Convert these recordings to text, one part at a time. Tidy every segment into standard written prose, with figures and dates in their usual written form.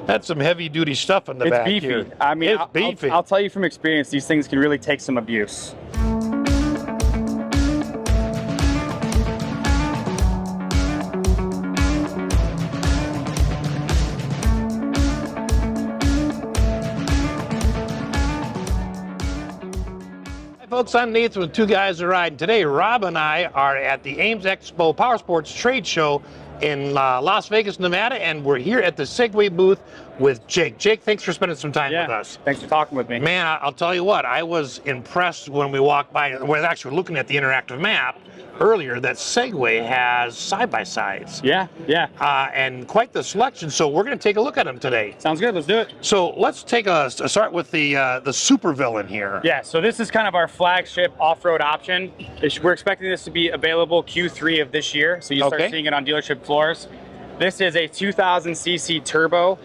That's some heavy-duty stuff in the back It's beefy. here. I mean, It's beefy. I'll tell you from experience, these things can really take some abuse. Hi folks, I'm Nathan with Two Guys to Ride. Today, Rob and I are at the Ames Expo Powersports Trade Show in Las Vegas, Nevada, and we're here at the Segway booth with Jake. Jake, thanks for spending some time with us. Thanks for talking with me. Man, I'll tell you what, I was impressed when we walked by, we're actually looking at the interactive map earlier, that Segway has side-by-sides. Yeah. And quite the selection, so we're going to take a look at them today. Sounds good, let's do it. So let's take a start with the super villain here. Yeah, so this is kind of our flagship off-road option. We're expecting this to be available Q3 of this year, so you start seeing it on dealership floors. This is a 2000cc turbo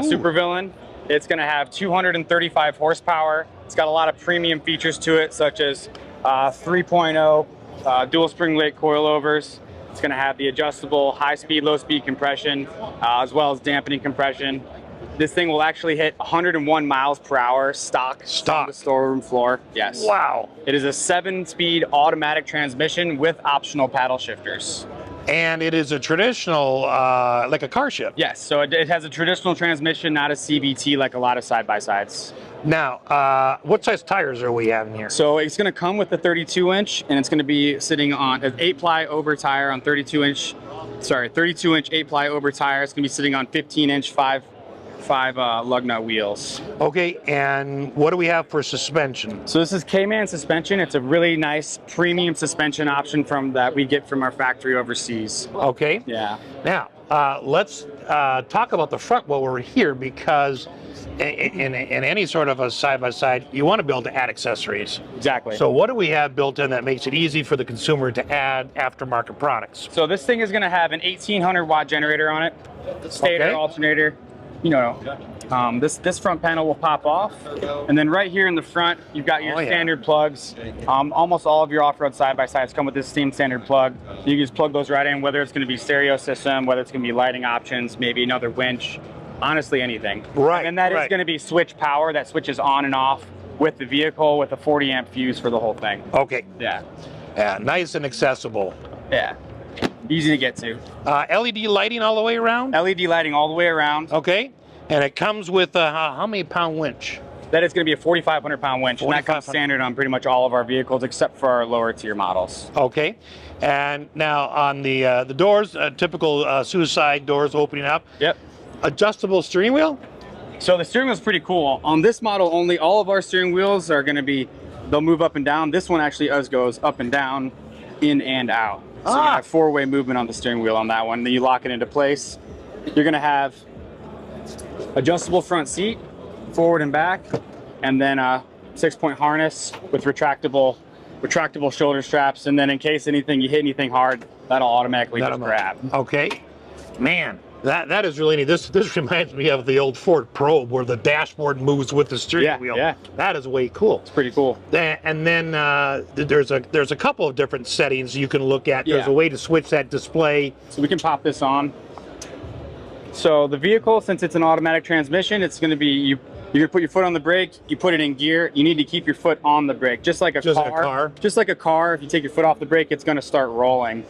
super villain. It's going to have 235 horsepower. It's got a lot of premium features to it, such as 3.0 dual spring lit coilovers. It's going to have the adjustable high-speed, low-speed compression, as well as dampening compression. This thing will actually hit 101 miles per hour stock on the storeroom floor. Yes. Wow. It is a 7-speed automatic transmission with optional paddle shifters. And it is a traditional, like a car shift. Yes, so it has a traditional transmission, not a CVT like a lot of side-by-sides. Now, what size tires are we having here? So it's going to come with the 32-inch, and it's going to be sitting on an 8-ply over tire on 32-inch 8-ply over tire. It's going to be sitting on 15-inch 5 lug nut wheels. Okay, and what do we have for suspension? So this is K-Man suspension. It's a really nice premium suspension option that we get from our factory overseas. Okay. Yeah. Now, let's talk about the front while we're here, because in any sort of a side-by-side, you want to be able to add accessories. Exactly. So what do we have built in that makes it easy for the consumer to add aftermarket products? So this thing is going to have an 1800 watt generator on it, stator alternator. You know, this front panel will pop off, and then right here in the front, you've got your standard plugs. Almost all of your off-road side-by-sides come with this same standard plug. You can just plug those right in, whether it's going to be stereo system, whether it's going to be lighting options, maybe another winch, honestly anything. Right. And that is going to be switch power that switches on and off with the vehicle with a 40 amp fuse for the whole thing. Okay. Yeah. Yeah, nice and accessible. Yeah. Easy to get to. LED lighting all the way around? LED lighting all the way around. Okay. And it comes with a how many pound winch? That is going to be a 4,500 pound winch, and that comes standard on pretty much all of our vehicles except for our lower tier models. Okay. And now on the doors, typical suicide doors opening up. Yep. Adjustable steering wheel? So the steering wheel is pretty cool. On this model only, all of our steering wheels are going to be, they'll move up and down. This one actually goes up and down, in and out. So you have 4-way movement on the steering wheel on that one. Then you lock it into place. You're going to have adjustable front seat, forward and back, and then a 6-point harness with retractable shoulder straps. And then in case you hit anything hard, that'll automatically just grab. Okay. Man, that is really neat. This reminds me of the old Ford Probe, where the dashboard moves with the steering wheel. Yeah. That is way cool. It's pretty cool. And then there's a couple of different settings you can look at. There's a way to switch that display. So we can pop this on. So the vehicle, since it's an automatic transmission, it's going to be, you're going to put your foot on the brake, you put it in gear, you need to keep your foot on the brake, just like a car. Just like a car, if you take your foot off the brake, it's going to start rolling.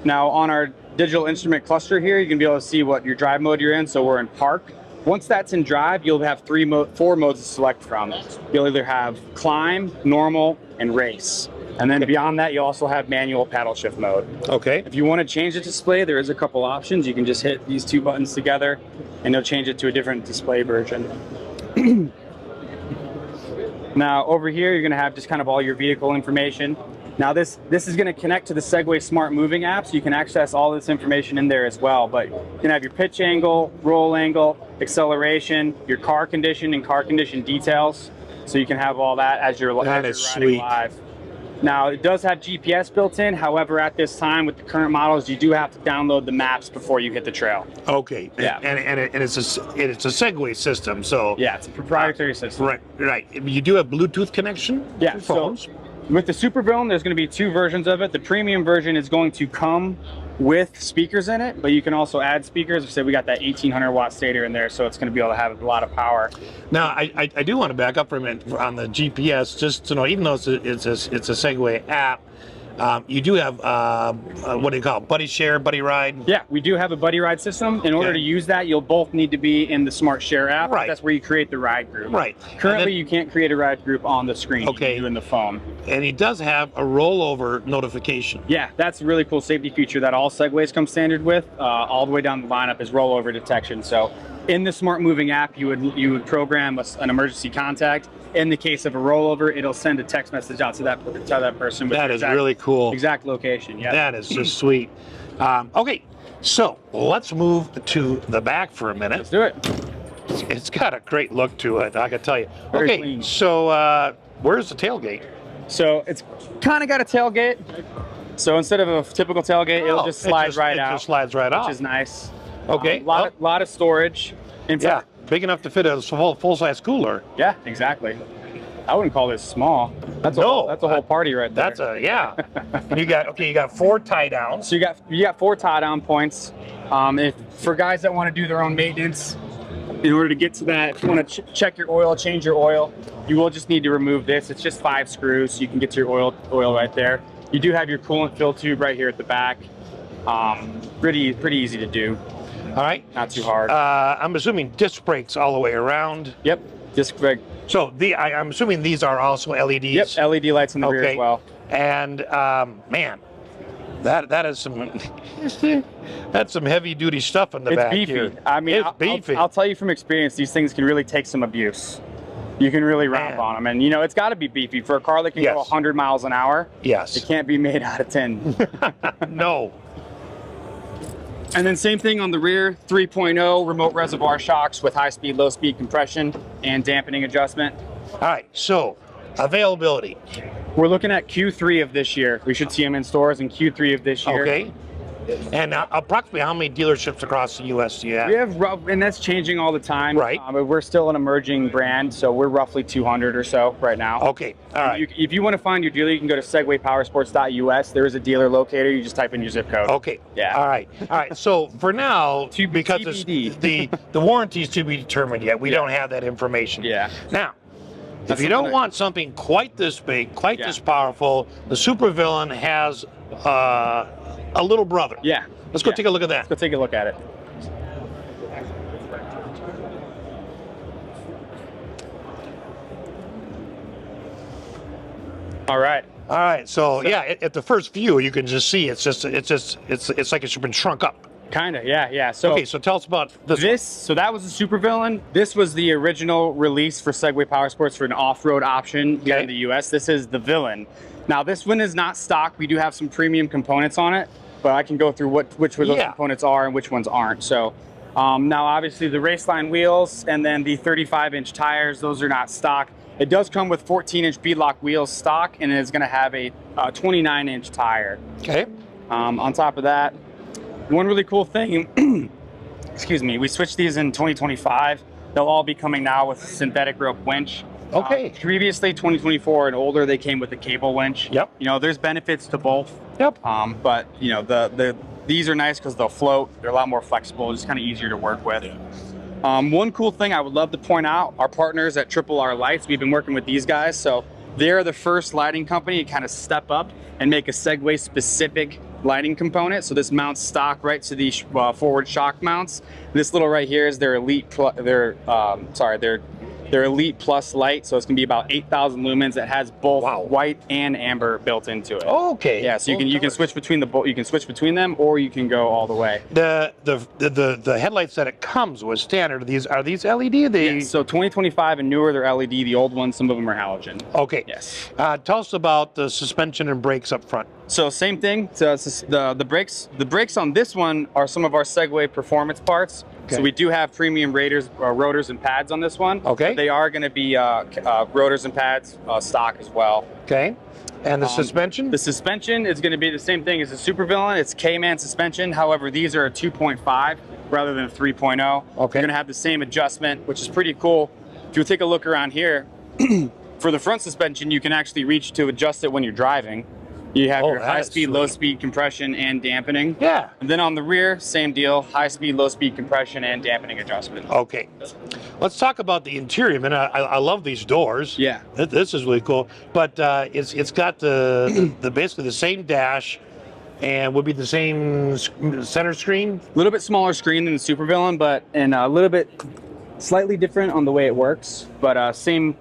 Now on our digital instrument cluster here, you can be able to see what your drive mode you're in. So we're in park. Once that's in drive, you'll have 4 modes to select from. You'll either have climb, normal, and race. And then beyond that, you also have manual paddle shift mode. Okay. If you want to change the display, there is a couple options. You can just hit these 2 buttons together, and it'll change it to a different display version. Now, over here, you're going to have just kind of all your vehicle information. Now, this is going to connect to the Segway Smart Moving app, so you can access all this information in there as well. But you can have your pitch angle, roll angle, acceleration, your car condition and car condition details. So you can have all that as you're riding live. Now, it does have GPS built in. However, at this time, with the current models, you do have to download the maps before you hit the trail. Okay. Yeah. And it's a Segway system, so. Yeah, it's a proprietary system. Right. You do have Bluetooth connection? Yeah. So with the Super Villain, there's going to be 2 versions of it. The premium version is going to come with speakers in it, but you can also add speakers. We got that 1800 watt stator in there, so it's going to be able to have a lot of power. Now, I do want to back up for a minute on the GPS, just to know, even though it's a Segway app, you do have, what do you call it, buddy share, buddy ride? Yeah, we do have a buddy ride system. In order to use that, you'll both need to be in the Smart Share app. Right. That's where you create the ride group. Right. Currently, you can't create a ride group on the screen. Okay. You can do in the phone. And he does have a rollover notification. Yeah, that's a really cool safety feature that all Segways come standard with. All the way down the lineup is rollover detection. So in the Smart Moving app, you would program an emergency contact. In the case of a rollover, it'll send a text message out to that person. With That is really cool. Exact location. Yeah. That is just sweet. Okay, so let's move to the back for a minute. Let's do it. It's got a great look to it, I can tell you. Very Okay, clean. so where's the tailgate? So it's kind of got a tailgate. So instead of a typical tailgate, it'll just slide right out. It just slides right out. Which is nice. Okay. Lot of storage. Yeah, big enough to fit a full-size cooler. Yeah, exactly. I wouldn't call this small. That's a whole party right there. That's yeah. You got 4 tie downs. So you got 4 tie down points. If for guys that want to do their own maintenance, in order to get to that, if you want to check your oil, change your oil, you will just need to remove this. It's just 5 screws, so you can get to your oil right there. You do have your coolant fill tube right here at the back. Pretty easy to do. All right. Not too hard. I'm assuming disc brakes all the way around. Yep. Disc brake. So I'm assuming these are also LEDs. Yep. LED lights in the rear as well. And man, that is some that's some heavy duty stuff in the back It's beefy. here. I mean, it's beefy. I'll tell you from experience, these things can really take some abuse. You can really romp on them, and you know it's got to be beefy for a car that can go 100 miles an hour. Yes. It can't be made out of tin. No. And then same thing on the rear, 3.0 remote reservoir shocks with high speed, low speed compression and dampening adjustment. All right, so availability. We're looking at Q3 of this year. We should see them in stores in Q3 of this year. Okay. And approximately how many dealerships across the U.S. do you have? We have, and that's changing all the time. Right. But we're still an emerging brand, so we're roughly 200 or so right now. Okay. All right. If you want to find your dealer, you can go to segwaypowersports.us. There is a dealer locator. You just type in your zip code. Okay. Yeah. All right. All right. So for now, because TBD. the warranty is to be determined yet, we don't have that information. Yeah. Now, if you don't want something quite this big, quite this powerful, the Supervillain has a little brother. Yeah. Let's go take a look at that. Let's go take a look at it. All right. All right. So yeah, at the first view, you can just see it's like it's been shrunk up. Kind of, yeah. So okay, so tell us about this. So that was the Supervillain. This was the original release for Segway Powersports for an off-road option here in the U.S. This is the Villain. Now this one is not stock. We do have some premium components on it, but I can go through which those components are and which ones aren't. So now obviously the Raceline wheels and then the 35-inch tires, those are not stock. It does come with 14-inch beadlock wheels stock, and it is going to have a 29-inch tire. Okay. On top of that, one really cool thing, excuse me, we switched these in 2025. They'll all be coming now with synthetic rope winch. Okay. Previously, 2024 and older, they came with a cable winch. Yep. You know, there's benefits to both. Yep. But you know, these are nice because they'll float. They're a lot more flexible. Just kind of easier to work with. One cool thing I would love to point out, our partners at Triple R Lights, we've been working with these guys. So they're the first lighting company to kind of step up and make a Segway specific lighting component. So this mounts stock right to the forward shock mounts. This little right here is their their Elite Plus light. So it's gonna be about 8,000 lumens. It has both white and amber built into it. Okay. Yeah, so you can switch between them, or you can go all the way. The headlights that it comes with standard, are these LED? Yes, so 2025 and newer, they're LED. The old ones, some of them are halogen. Okay. Yes. Tell us about the suspension and brakes up front. So same thing. So the brakes on this one are some of our Segway performance parts. Okay. So we do have premium rotors and pads on this one. Okay. But they are going to be rotors and pads stock as well. Okay. And the suspension? The suspension is going to be the same thing as the Supervillain. It's K-Man suspension. However, these are a 2.5 rather than a 3.0. Okay. You're going to have the same adjustment, which is pretty cool. If you take a look around here, for the front suspension, you can actually reach to adjust it when you're driving. You have your that high is speed, sweet. low speed compression and dampening. Yeah. And then on the rear, same deal, high speed, low speed compression and dampening adjustment. Okay. Let's talk about the interior, man. I love these doors. Yeah. This is really cool. But it's got the basically the same dash, and would be the same center screen. A little bit smaller screen than the Supervillain, but and a little bit slightly different on the way it works, but same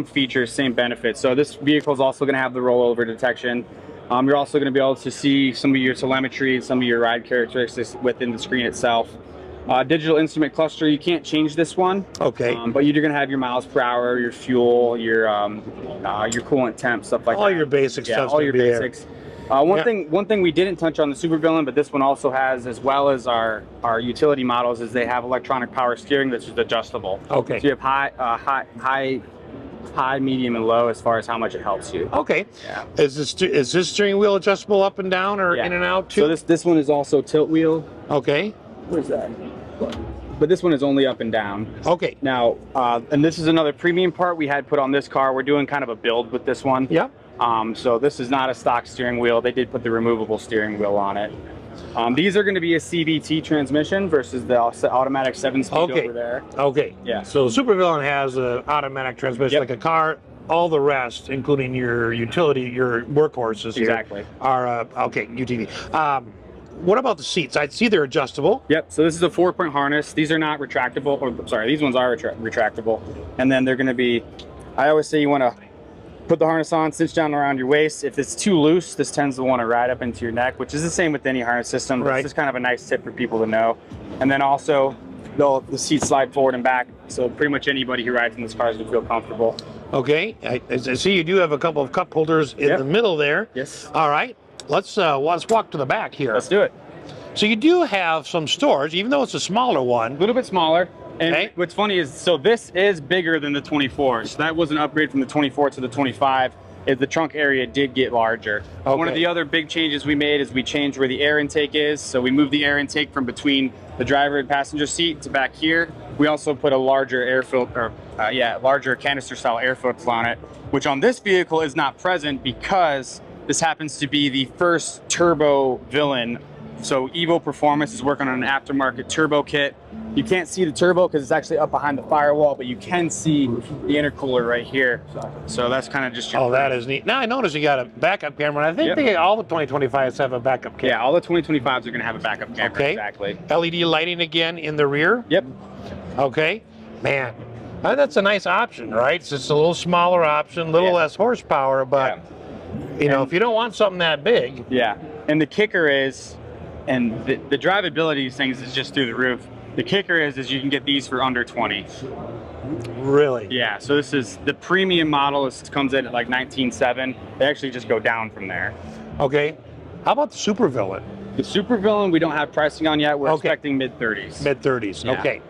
features, same benefits. So this vehicle is also going to have the rollover detection. You're also going to be able to see some of your telemetry, some of your ride characteristics within the screen itself. Digital instrument cluster, you can't change this one. Okay. But you're going to have your miles per hour, your fuel, your coolant temp, stuff like that. All your basic stuff. All your basics. One thing we didn't touch on the Supervillain, but this one also has, as well as our utility models, is they have electronic power steering that's just adjustable. Okay. So you have high, medium, and low as far as how much it helps you. Okay. Yeah. Is this steering wheel adjustable up and down or Yeah. in and out too? So this one is also tilt wheel. Okay. Where's that? But this one is only up and down. Okay. Now, and this is another premium part we had put on this car. We're doing kind of a build with this one. Yep. So this is not a stock steering wheel. They did put the removable steering wheel on it. These are going to be a CVT transmission versus the automatic 7-speed over there. Okay. Yeah. So Supervillain has an automatic transmission like a car. All the rest, including your utility, your workhorses, Exactly. are okay. UTV. What about the seats? I see they're adjustable. Yep. So this is a 4-point harness. These are not retractable. Or sorry, these ones are retractable. And then they're going to be. I always say you want to put the harness on, cinch down around your waist. If it's too loose, this tends to want to ride up into your neck, which is the same with any harness system. Right. This is kind of a nice tip for people to know. And then also, the seats slide forward and back, so pretty much anybody who rides in this car is going to feel comfortable. Okay. I see you do have a couple of cup holders in the middle there. Yes. All right. Let's walk to the back here. Let's do it. So you do have some storage, even though it's a smaller one. A little bit smaller. And Okay. what's funny is, so this is bigger than the 24. So that was an upgrade from the 24 to the 25. Is the trunk area did get larger. Okay. One of the other big changes we made is we changed where the air intake is. So we moved the air intake from between the driver and passenger seat to back here. We also put a larger air filter, larger canister style air filter on it, which on this vehicle is not present because this happens to be the first turbo villain. So Evo Performance is working on an aftermarket turbo kit. You can't see the turbo because it's actually up behind the firewall, but you can see the intercooler right here. So that's kind of just your That is neat. Now I notice you got a backup camera. And I think all the 2025s have a backup camera. Yeah, all the 2025s are going to have a backup camera. Okay. Exactly. LED lighting again in the rear. Yep. Okay. Man, that's a nice option, right? It's just a little smaller option, a little less horsepower, but you know, if you don't want something that big. Yeah. And the kicker is, and the drivability of these things is just through the roof. The kicker is you can get these for under 20. Really? Yeah, so this is the premium model. Comes in at like 19.7. They actually just go down from there. Okay. How about the Supervillain? The Supervillain we don't have pricing on yet. We're expecting mid-30s. Mid-30s. Yeah. Okay.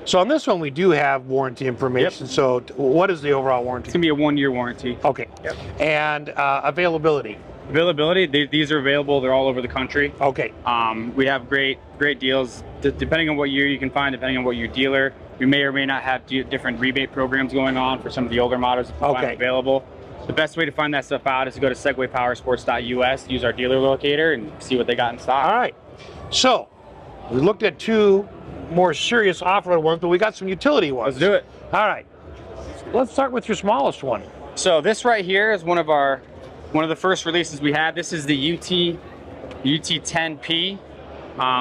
So on this one we do have warranty information. Yep. So what is the overall warranty? It's gonna be a 1-year warranty. Okay. Yep. And availability. Availability, these are available. They're all over the country. Okay. We have great deals. Depending on what year you can find, depending on what your dealer. We may or may not have different rebate programs going on for some of the older models if you find them available. The best way to find that stuff out is to go to segwaypowersports.us, use our dealer locator, and see what they got in stock. All right. So we looked at two more serious off-road ones, but we got some utility ones. Let's do it. All right. Let's start with your smallest one. So this right here is one of the first releases we had. This is the UT10P.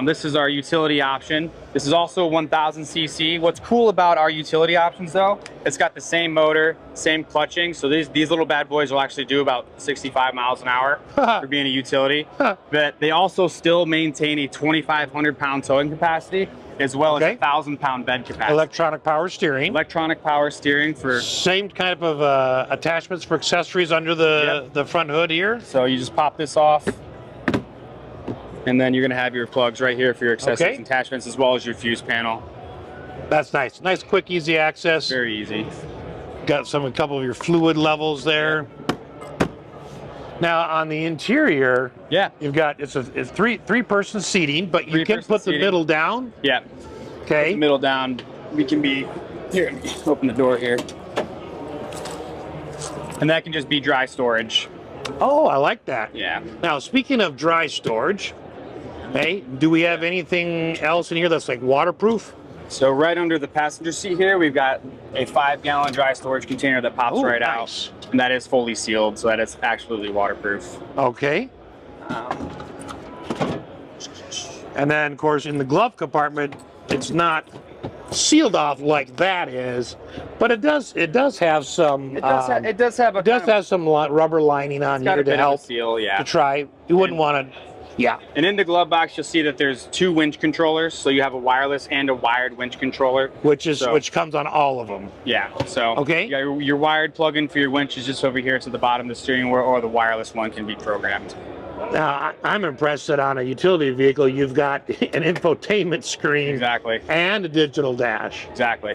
This is our utility option. This is also 1000 cc. What's cool about our utility options though, it's got the same motor, same clutching. So these little bad boys will actually do about 65 miles an hour for being a utility. But they also still maintain a 2,500 pound towing capacity as well as a 1,000-pound bed capacity. Electronic power steering. Electronic power steering for same kind of attachments for accessories under the front hood here. So you just pop this off, and then you're going to have your plugs right here for your accessories and attachments, as well as your fuse panel. That's nice. Nice, quick, easy access. Very easy. Got a couple of your fluid levels there. Now on the interior, you've got it's three-person seating, but you can put the middle down. Yeah. Okay. Put the middle down. We can be here. Open the door here, and that can just be dry storage. Oh, I like that. Yeah. Now, speaking of dry storage, hey, do we have anything else in here that's like waterproof? So right under the passenger seat here, we've got a 5-gallon dry storage container that pops right nice. out. And that is fully sealed, so that is absolutely waterproof. Okay. And then, of course, in the glove compartment, it's not sealed off like that is, but it does have some. It does have some rubber lining on here to help seal, yeah. to try. You wouldn't want to. Yeah. And in the glove box, you'll see that there's 2 winch controllers. So you have a wireless and a wired winch controller. Which comes on all of them. Yeah. So okay. You got your wired plug-in for your winch is just over here to the bottom of the steering wheel, or the wireless one can be programmed. Now, I'm impressed that on a utility vehicle, you've got an infotainment screen. Exactly. And a digital dash. Exactly.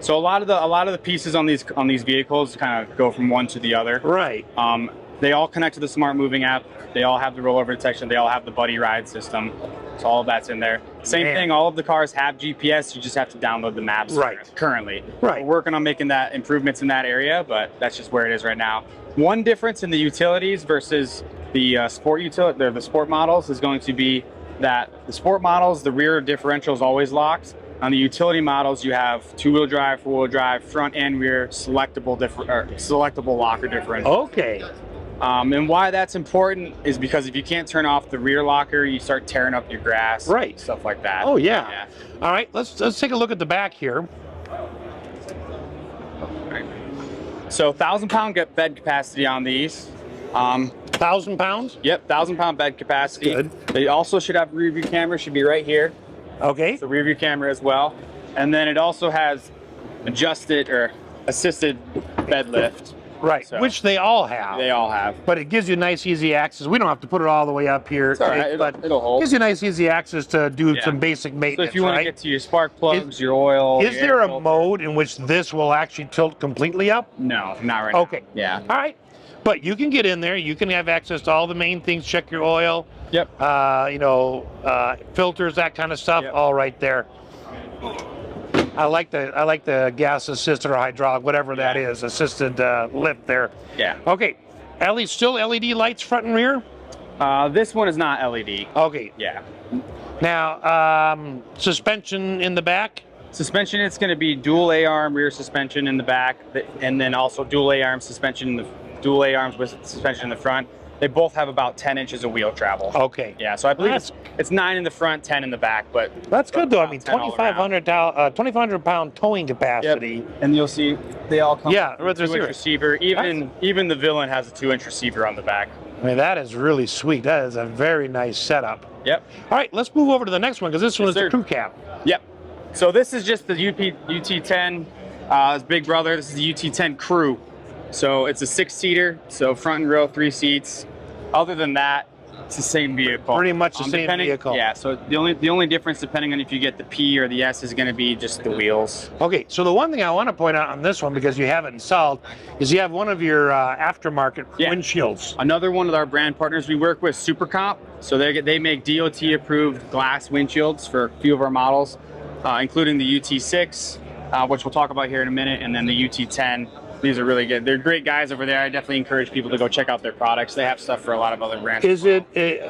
So a lot of the pieces on these vehicles kind of go from one to the other. Right. They all connect to the Smart Moving app. They all have the rollover detection. They all have the Buddy Ride system. So all of that's in there. Same thing, all of the cars have GPS. You just have to download the maps currently. Right. We're working on making that improvements in that area, but that's just where it is right now. One difference in the utilities versus the sport models is going to be that the sport models, the rear differential is always locked. On the utility models, you have 2-wheel drive, 4-wheel drive, front and rear selectable locker differential. Okay. And why that's important is because if you can't turn off the rear locker, you start tearing up your grass, stuff like that. Oh yeah. All right, let's take a look at the back here. Right. So 1,000-pound bed capacity on these. 1,000 pounds? Yep, 1,000-pound bed capacity. Good. They also should have rear view camera. Should be right here. Okay. So rear view camera as well, and then it also has adjusted or assisted bed lift. Right, so, which they all have. They all have. But it gives you nice, easy access. We don't have to put it all the way up here. It's all right. It'll hold. It gives you nice, easy access to do some basic maintenance. So if you want to get to your spark plugs, your oil. Is there a mode in which this will actually tilt completely up? No, not right now. Okay. Yeah. All right. But you can get in there. You can have access to all the main things. Check your oil. Yep. Filters, that kind of stuff, all right there. I like the gas assisted or hydraulic, whatever that is, assisted lift there. Yeah. Okay. Still LED lights front and rear? This one is not LED. Okay. Yeah. Now, suspension in the back? Suspension, it's going to be dual A-arm rear suspension in the back, and then also dual A-arms dual A-arms with suspension in the front. They both have about 10 inches of wheel travel. Okay. Yeah, so I believe it's 9 in the front, 10 in the back, but that's good though. I mean, 2,500 pound towing capacity. Yep. And you'll see they all come with a 2-inch receiver. Even the Villain has a 2-inch receiver on the back. I mean, that is really sweet. That is a very nice setup. Yep. All right, let's move over to the next one because this one is the crew cab. Yep. So this is just the UT10, his big brother. This is the UT10 Crew. So it's a 6-seater, so front and row, 3 seats. Other than that, it's the same vehicle. Pretty much the same vehicle. Yeah, so the only difference, depending on if you get the P or the S, is going to be just the wheels. Okay, so the one thing I want to point out on this one, because you have it installed, is you have one of your aftermarket windshields. Another one of our brand partners we work with, SuperComp. So they make DOT-approved glass windshields for a few of our models, including the UT6, which we'll talk about here in a minute, and then the UT10. These are really good. They're great guys over there. I definitely encourage people to go check out their products. They have stuff for a lot of other brands. Is it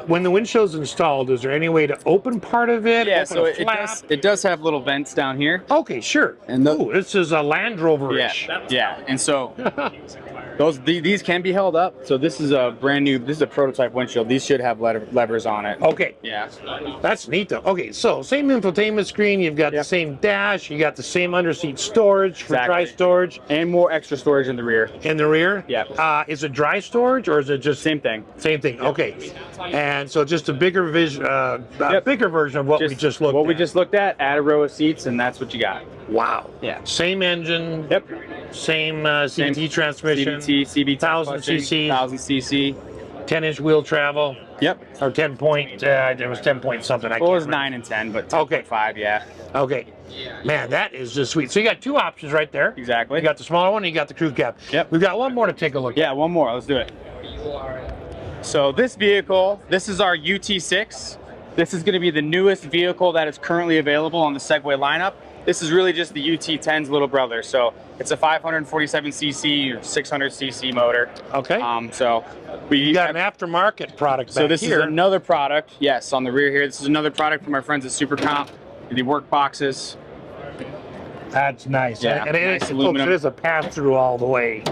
when the windshield's installed? Is there any way to open part of it? Yeah, so it does have little vents down here. Okay, sure. And this is a Land Rover-ish. Yeah. And so these can be held up. So this is a brand new. This is a prototype windshield. These should have levers on it. Okay. Yeah. That's neat though. Okay, so same infotainment screen. You've got the same dash. You got the same underseat storage for dry storage, and more extra storage in the rear. In the rear? Yeah. Is it dry storage or is it just same thing? Same thing. Yep. Okay. And so just a bigger version of what we just looked at. What we just looked at. Add a row of seats, and that's what you got. Wow. Yeah. Same engine. Yep. Same CVT transmission. CVT 1,000 cc. 1,000 cc. 10-inch wheel travel. Yep. Or 10 point. It was 10 point something. It was 9 and 10, but 10.5. Yeah. Okay. Man, that is just sweet. So you got 2 options right there. Exactly. You got the smaller one and you got the crew cab. Yep. We've got one more to take a look at. Yeah, one more. Let's do it. So this vehicle, this is our UT6. This is going to be the newest vehicle that is currently available on the Segway lineup. This is really just the UT10's little brother. So it's a 547cc or 600cc motor. Okay. So you got an aftermarket product So back this here. is another product. Yes, on the rear here. This is another product from our friends at Super Comp. The work boxes. That's nice. Yeah, and nice folks, aluminum. it is a pass-through all the way.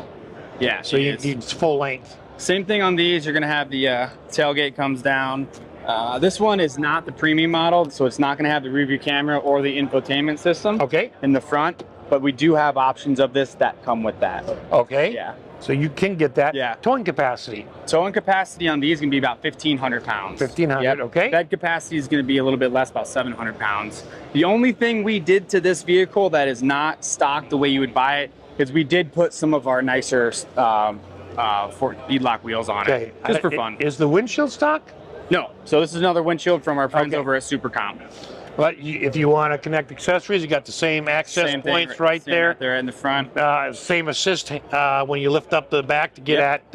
Yeah. So it's full length. Same thing on these. You're going to have the tailgate comes down. This one is not the premium model, so it's not going to have the rear view camera or the infotainment system in the front, but we do have options of this that come with that. Okay. Yeah. So you can get that. Yeah. Towing capacity. Towing capacity on these is going to be about 1,500 pounds. 1,500, okay. Bed capacity is going to be a little bit less, about 700 pounds. The only thing we did to this vehicle that is not stock the way you would buy it is we did put some of our nicer beadlock wheels on it, just for fun. Is the windshield stock? No. So this is another windshield from our friends over at Super Comp. But if you want to connect accessories, you got the same access points right there. Right there in the front. Same assist when you lift up the back to get at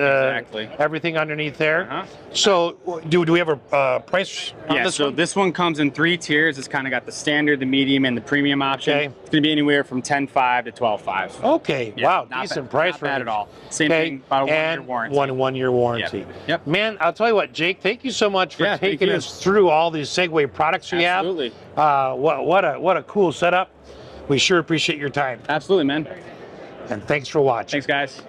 everything underneath there. So do we have a price on this one? This one comes in 3 tiers. It's kind of got the standard, the medium, and the premium option. Okay. It's going to be anywhere from $10,500 to $12,500. Okay. Yeah, Wow. not Decent bad, price not for bad it. at all. Same thing, about a 1-year warranty. One-year warranty. Yep. Man, I'll tell you what, Jake, thank you so much for Yeah, taking us through all these Segway products you have. Absolutely. What a cool setup. We sure appreciate your time. Absolutely, man. And thanks for watching. Thanks, guys.